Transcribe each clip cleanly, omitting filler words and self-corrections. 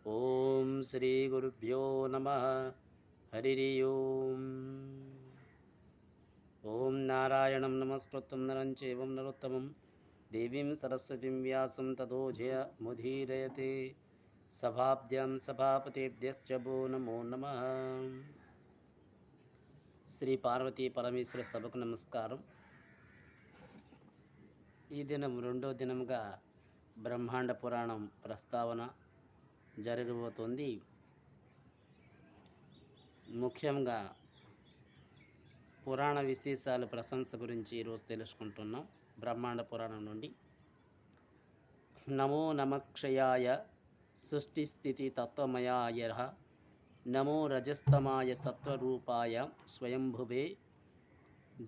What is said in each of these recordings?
ఓం శ్రీ గురుభ్యో నమ. హరి ఓం. ఓం నారాయణం నమస్కృత్యం నరం చైవం నరోత్తమం దేవీం సరస్వతిం వ్యాసం తతో జయముదీరయతే. సభాభ్యాం సభాపతిభ్యశ్చ భో నమో నమః. శ్రీ పార్వతీ పరమేశ్వర సభకు నమస్కారం. ఈ దినం రెండో దినముగా బ్రహ్మాండ పురాణం ప్రస్తావన జరగబోతోంది. ముఖ్యంగా పురాణ విశేషాలు ప్రశంస గురించి ఈరోజు తెలుసుకుంటున్నాం. బ్రహ్మాండ పురాణం నుండి నమో నమక్షయాయ సృష్టిస్థితి తత్వమయాయ నమో రజస్తమాయ సత్వరూపాయ స్వయంభువే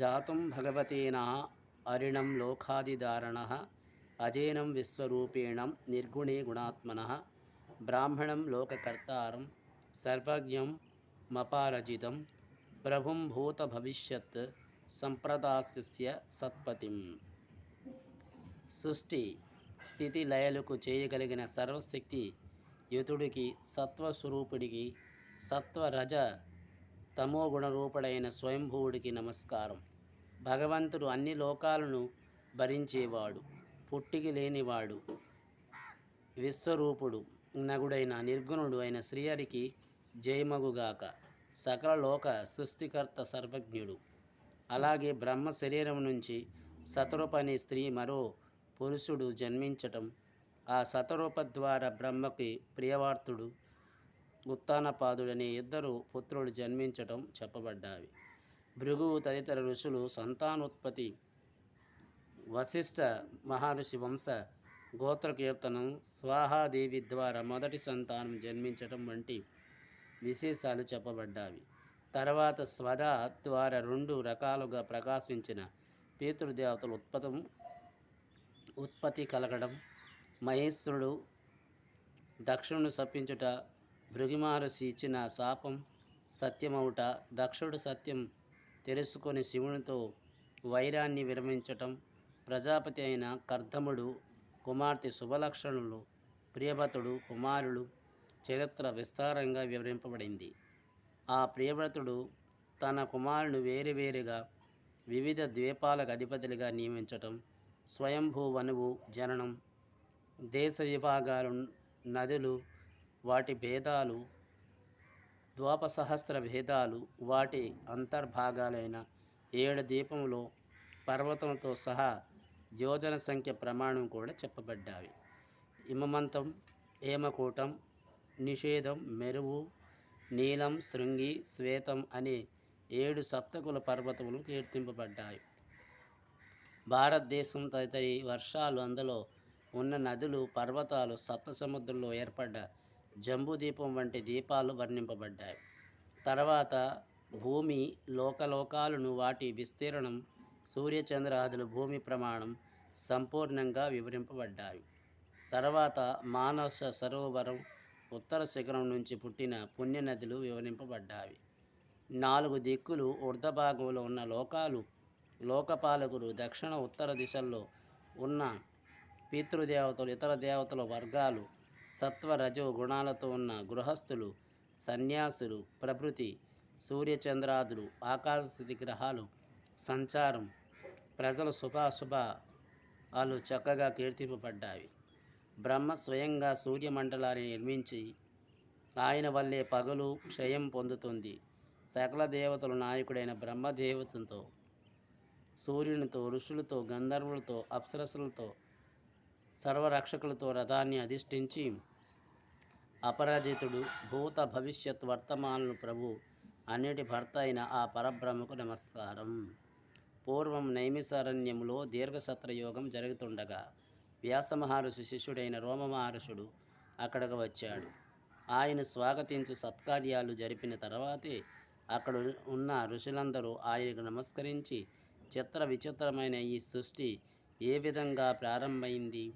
జాతం భగవతేన అరిణం లోకాదిదారణ అజేనం విశ్వరూపేణం నిర్గుణే గుణాత్మనః బ్రాహ్మణం లోకకర్తారం సర్వజ్ఞం మపారజితం ప్రభుం భూత భవిష్యత్ సంప్రదాస్య సత్పతిం. సృష్టి స్థితి లయలకు చేయగలిగిన సర్వశక్తి యుతుడికి, సత్వస్వరూపుడికి, సత్వరజ తమోగుణరూపుడైన స్వయంభువుడికి నమస్కారం. భగవంతుడు అన్ని లోకాలను భరించేవాడు, పుట్టికి లేనివాడు, విశ్వరూపుడు, నగుడైన నిర్గుణుడు అయిన శ్రీహరికి జయమగుగాక. సకల లోక సృష్టికర్త సర్వజ్ఞుడు. అలాగే బ్రహ్మ శరీరం నుంచి శతరూప అనే స్త్రీ మరో పురుషుడు జన్మించటం, ఆ శతరూప ద్వారా బ్రహ్మకి ప్రియవార్తుడు ఉత్తానపాదుడనే ఇద్దరు పుత్రులు జన్మించటం చెప్పబడ్డావి. భృగువు తదితర ఋషులు సంతానోత్పత్తి, వశిష్ఠ మహర్షి వంశ గోత్రకీర్తనం, స్వాహాదేవి ద్వారా మొదటి సంతానం జన్మించటం వంటి విశేషాలు చెప్పబడ్డావి. తర్వాత స్వద ద్వారా 2 రకాలుగా ప్రకాశించిన పితృదేవతలు ఉత్పత్తి కలగడం, మహేశ్వరుడు దక్షుడు శపించుట, భృగు మహర్షి ఇచ్చిన శాపం సత్యమవుట, దక్షుడు సత్యం తెలుసుకొని శివునితో వైరాన్ని విరమించటం, ప్రజాపతి అయిన కర్దముడు కుమార్తె శుభలక్షణులు, ప్రియవ్రతుడు కుమారులు చరిత్ర విస్తారంగా వివరింపబడింది. ఆ ప్రియవ్రతుడు తన కుమారుని వేరువేరుగా వివిధ ద్వీపాలకు అధిపతులుగా నియమించటం, స్వయంభూవనువు జననం, దేశ విభాగాలు, నదులు, వాటి భేదాలు, ద్వాపసహస్ర భేదాలు, వాటి అంతర్భాగాలైన 7 ద్వీపములు, పర్వతంతో సహా యోజన సంఖ్య ప్రమాణం కూడా చెప్పబడ్డాయి. హిమమంతం, హేమకూటం, నిషేధం, మెరువు, నీలం, శృంగి, శ్వేతం అనే 7 సప్తకుల పర్వతములు కీర్తింపబడ్డాయి. భారతదేశం తదితరి వర్షాలు, అందులో ఉన్న నదులు, పర్వతాలు, సప్త సముద్రంలో ఏర్పడ్డ జంబూదీపం వంటి దీపాలు వర్ణింపబడ్డాయి. తర్వాత భూమి, లోకలోకాలను, వాటి విస్తీర్ణం, సూర్యచంద్రాదులు, భూమి ప్రమాణం సంపూర్ణంగా వివరింపబడ్డాయి. తర్వాత మానస సరోవరం, ఉత్తర శిఖరం నుంచి పుట్టిన పుణ్యనదులు వివరింపబడ్డాయి. 4 దిక్కులు, ఊర్ధభాగంలో ఉన్న లోకాలు, లోకపాలకులు, దక్షిణ ఉత్తర దిశల్లో ఉన్న పితృదేవతలు, ఇతర దేవతల వర్గాలు, సత్వ రజో గుణాలతో ఉన్న గృహస్థులు, సన్యాసులు ప్రభృతి, సూర్యచంద్రాదులు, ఆకాశస్థితి గ్రహాలు సంచారం, ప్రజల శుభాశుభాలు చక్కగా కీర్తింపబడ్డాయి. బ్రహ్మ స్వయంగా సూర్యమండలాన్ని నిర్మించి ఆయన వల్లే పగలు క్షయం పొందుతుంది. సకల దేవతల నాయకుడైన బ్రహ్మదేవతతో, సూర్యునితో, ఋషులతో, గంధర్వులతో, అప్సరసులతో, సర్వరక్షకులతో రథాన్ని అధిష్ఠించి అపరాజితుడు, భూత భవిష్యత్ వర్తమానులు ప్రభు, అన్నిటి భర్త అయిన ఆ పరబ్రహ్మకు నమస్కారం. పూర్వం నైమిసారణ్యంలో దీర్ఘసత్రయోగం జరుగుతుండగా వ్యాస మహర్షి శిష్యుడైన రోమ మహర్షుడు అక్కడికి వచ్చాడు. ఆయన స్వాగతించి సత్కార్యాలు జరిపిన తర్వాతే అక్కడ ఉన్న ఋషులందరూ ఆయనకు నమస్కరించి చిత్ర విచిత్రమైన ఈ సృష్టి ఏ విధంగా ప్రారంభమైంది,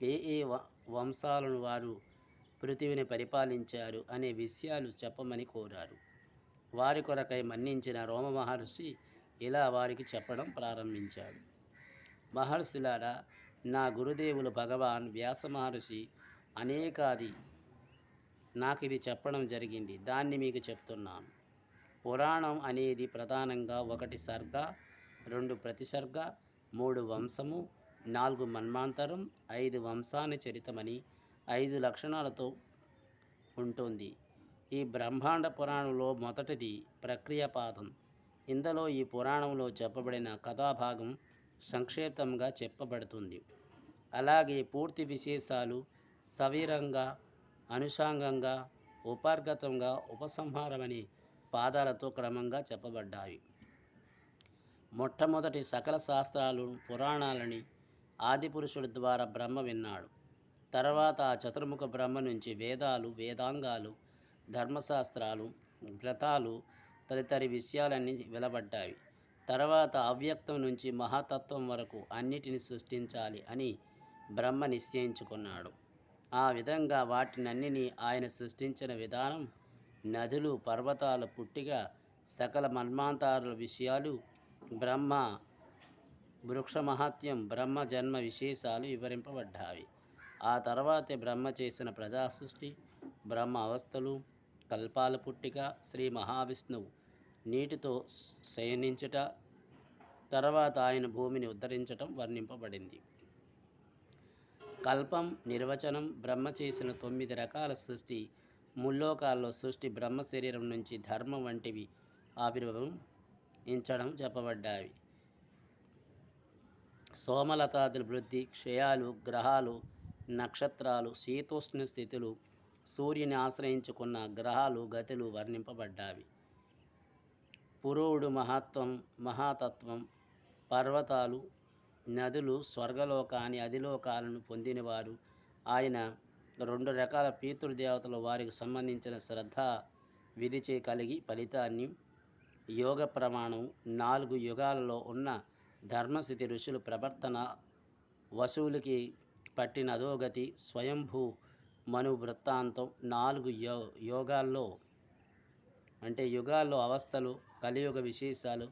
ఏ వంశాలను వారు పృథివిని పరిపాలించారు అనే విషయాలు చెప్పమని కోరారు. వారి కొరకై మన్నించిన రోమ మహర్షి ఇలా వారికి చెప్పడం ప్రారంభించాడు. మహర్షులారా, నా గురుదేవులు భగవాన్ వ్యాస మహర్షి అనేకాది నాకు ఇది చెప్పడం జరిగింది. దాన్ని మీకు చెప్తున్నాను. పురాణం అనేది ప్రధానంగా 1 సర్గ, 2 ప్రతిసర్గ, 3 వంశము, 4 మన్వంతరం, 5 వంశాన్ని చరితమని 5 లక్షణాలతో ఉంటుంది. ఈ బ్రహ్మాండ పురాణంలో మొదటిది ప్రక్రియాపాదం. ఇందులో ఈ పురాణంలో చెప్పబడిన కథాభాగం సంక్షిప్తంగా చెప్పబడుతుంది. అలాగే పూర్తి విశేషాలు సవిరంగా, అనుషంగంగా, ఉపార్గతంగా, ఉపసంహారమని పాదాలతో క్రమంగా చెప్పబడ్డాయి. మొట్టమొదటి సకల శాస్త్రాలు పురాణాలని ఆదిపురుషుడి ద్వారా బ్రహ్మ విన్నాడు. తర్వాత ఆ చతుర్ముఖ బ్రహ్మ నుంచి వేదాలు, వేదాంగాలు, ధర్మశాస్త్రాలు, వ్రతాలు తదితర విషయాలన్నీ వెలువడ్డాయి. తర్వాత అవ్యక్తం నుంచి మహాతత్వం వరకు అన్నిటిని సృష్టించాలి అని బ్రహ్మ నిశ్చయించుకున్నాడు. ఆ విధంగా వాటినన్నిని ఆయన సృష్టించిన విధానం, నదులు, పర్వతాల పుట్టిగా, సకల మన్వంతరాల విషయాలు, బ్రహ్మ వృక్ష మహాత్యం, బ్రహ్మ జన్మ విశేషాలు వివరింపబడ్డాయి. ఆ తర్వాతే బ్రహ్మ చేసిన ప్రజా సృష్టి, బ్రహ్మ అవస్థలు, కల్పాల పుట్టిక, శ్రీ మహావిష్ణువు నీటితో శయనించుట, తర్వాత ఆయన భూమిని ఉద్ధరించటం వర్ణింపబడింది. కల్పం నిర్వచనం, బ్రహ్మ చేసిన 9 రకాల సృష్టి, ముల్లోకాల్లో సృష్టి, బ్రహ్మ శరీరం నుంచి ధర్మం వంటివి ఆవిర్భవించడం చెప్పబడ్డాయి. సోమలతాదుల వృద్ధి, క్షయాలు, గ్రహాలు, నక్షత్రాలు, శీతోష్ణ స్థితులు, సూర్యుని ఆశ్రయించుకున్న గ్రహాలు, గతులు వర్ణింపబడ్డావి. పురుడు మహత్వం, మహాతత్వం, పర్వతాలు, నదులు, స్వర్గలోకాన్ని, అధిలోకాలను పొందినవారు, ఆయన 2 రకాల పితృదేవతలు, వారికి సంబంధించిన శ్రద్ధ విధిచే కలిగి ఫలితాన్ని, యోగ ప్రమాణం, 4 యుగాలలో ఉన్న ధర్మస్థితి, ఋషుల ప్రవర్తన, వసువులకి పట్టిన అధోగతి, స్వయంభూ మను వృత్తాంతం, 4 యోగాల్లో అంటే యుగాల్లో అవస్థలు, కలియుగ విశేషాలు,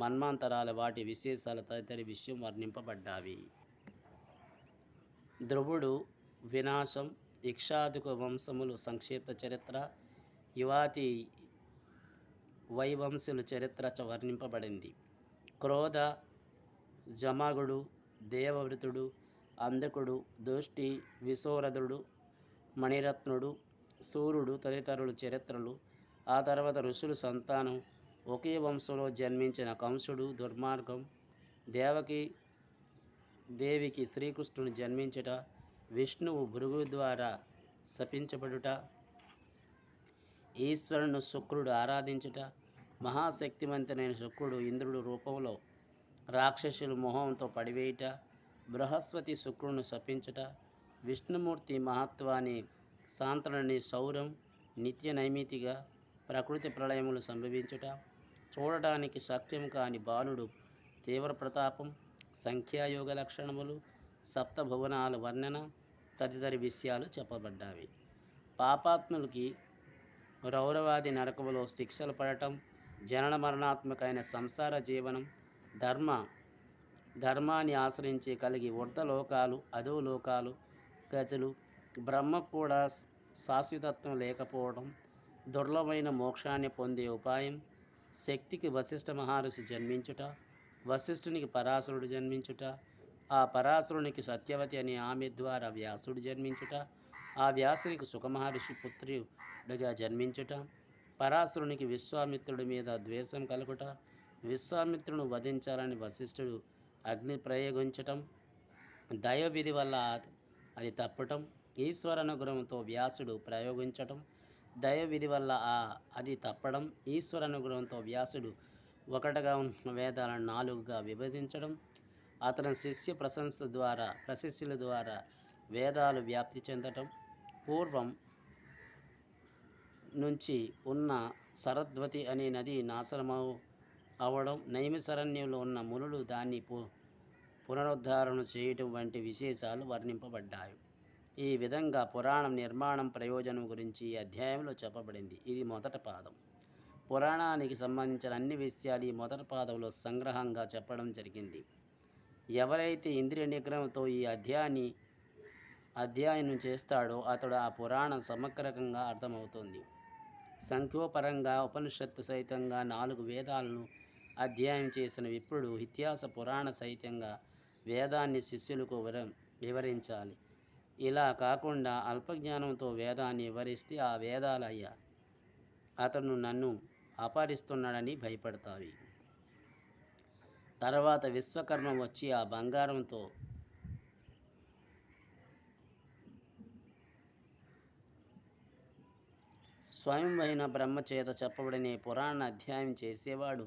మన్వంతరాల వాటి విశేషాలు తదితర విషయం వర్ణింపబడ్డావి. ధ్రువుడు వినాశం, ఇక్షాదిక వంశములు సంక్షిప్త చరిత్ర, యువాతి వైవంశుల చరిత్ర వర్ణింపబడింది. క్రోధ, జమగుడు, దేవవృతుడు, అంధకుడు, దుష్టి, విశోరథుడు, మణిరత్నుడు, సూర్యుడు తదితరుల చరిత్రలు. ఆ తర్వాత ఋషుల సంతానం, ఒకే వంశంలో జన్మించిన కంసుడు, దుర్మార్గం, దేవికి శ్రీకృష్ణుని జన్మించుట, విష్ణువు భృగు ద్వారా శపించబడుట, ఈశ్వరుని శుక్రుడు ఆరాధించుట, మహాశక్తివంతుడైన శుక్రుడు ఇంద్రుడు రూపంలో రాక్షసులు మొహంతో పడివేయుట, బృహస్పతి శుక్రుని శపించుట, విష్ణుమూర్తి మహత్వాన్ని, శాంతనని, శౌర్యం, నిత్య నైమితిగా ప్రకృతి ప్రళయములు సంభవించుట, చూడడానికి సత్యం కాని బాణుడు తీవ్ర ప్రతాపం, సంఖ్యాయోగ లక్షణములు, సప్తభువనాల వర్ణన తదితర విషయాలు చెప్పబడ్డాయి. పాపాత్ములకి రౌరవాది నరకములో శిక్షలు పడటం, జనన మరణాత్మకమైన సంసార జీవనం, ధర్మాన్ని ఆశ్రయించి కలిగి ఊర్ధలోకాలు, అధోలోకాలు, గతులు, బ్రహ్మకు కూడా శాశ్వతత్వం లేకపోవడం, దుర్లభమైన మోక్షాన్ని పొందే ఉపాయం, శక్తికి వశిష్ఠ మహర్షి జన్మించుట, వశిష్ఠునికి పరాశరుడు జన్మించుట, ఆ పరాశరునికి సత్యవతి అనే ఆమె ద్వారా వ్యాసుడు జన్మించుట, ఆ వ్యాసునికి సుఖమహర్షి పుత్రుడిగా జన్మించుట, పరాశరునికి విశ్వామిత్రుడి మీద ద్వేషం కలుగుట, విశ్వామిత్రుని వధించాలని వశిష్ఠుడు అగ్ని ప్రయోగించటం, దైవ విధి వల్ల అది తప్పటం, ఈశ్వర అనుగ్రహంతో వ్యాసుడు ప్రయోగించటం, దైవ విధి వల్ల అది తప్పడం, ఈశ్వర అనుగ్రహంతో వ్యాసుడు ఒకటిగా ఉన్న వేదాలను 4గా విభజించడం, అతని ప్రశిష్యుల ద్వారా వేదాలు వ్యాప్తి చెందటం, పూర్వం నుంచి ఉన్న సరద్వతి అనే నది నాశనం అవడం, నైమిషారణ్యంలో ఉన్న మునులు దాన్ని పునరుద్ధరణ చేయటం వంటి విశేషాలు వర్ణింపబడ్డాయి. ఈ విధంగా పురాణం నిర్మాణం, ప్రయోజనం గురించి ఈ అధ్యాయంలో చెప్పబడింది. ఇది మొదటి పాదం. పురాణానికి సంబంధించిన అన్ని విషయాలు ఈ మొదటి పాదంలో సంగ్రహంగా చెప్పడం జరిగింది. ఎవరైతే ఇంద్రియ నిగ్రహంతో ఈ అధ్యాయాన్ని అధ్యయనం చేస్తాడో అతడు ఆ పురాణం సమగ్రంగా అర్థమవుతుంది. సంఖ్యోపరంగా ఉపనిషత్తు సహితంగా 4 వేదాలను అధ్యయనం చేసిన విప్రుడు ఇతిహాస పురాణ సహితంగా వేదాన్ని శిష్యులకు వివరించాలి. ఇలా కాకుండా అల్పజ్ఞానంతో వేదాన్ని వివరిస్తే ఆ వేదాలయ్యా అతను నన్ను అపహరిస్తున్నాడని భయపడతావి. తర్వాత విశ్వకర్మ వచ్చి ఆ బంగారంతో స్వయంవైన బ్రహ్మచేత చెప్పబడిన పురాణ అధ్యాయం చేసేవాడు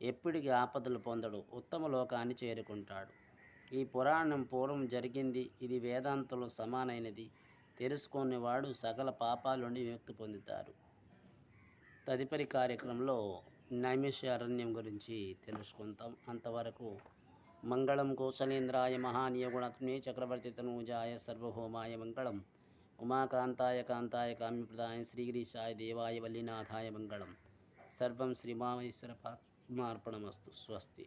ఎప్పటికీ ఆపదలు పొందడు, ఉత్తమ లోకాన్ని చేరుకుంటాడు. ఈ పురాణం పూర్వం జరిగింది, ఇది వేదాంతంలో సమానమైనది తెలుసుకునేవాడు సకల పాపాల నుండి విముక్తి పొందుతారు. తదుపరి కార్యక్రమంలో నైమిషారణ్యం గురించి తెలుసుకుంటాం. అంతవరకు మంగళం కోసలేంద్రాయ మహానీయ గుణత్మే చక్రవర్తి తనూజాయ సర్వభౌమాయ మంగళం. ఉమాకాంతాయ కాంతాయ కామ్యప్రదాయ శ్రీగిరీశాయ దేవాయ వల్లీనాథాయ మంగళం. సర్వం శ్రీమామేశ్వర పరమార్పణమస్తు. స్వస్తి.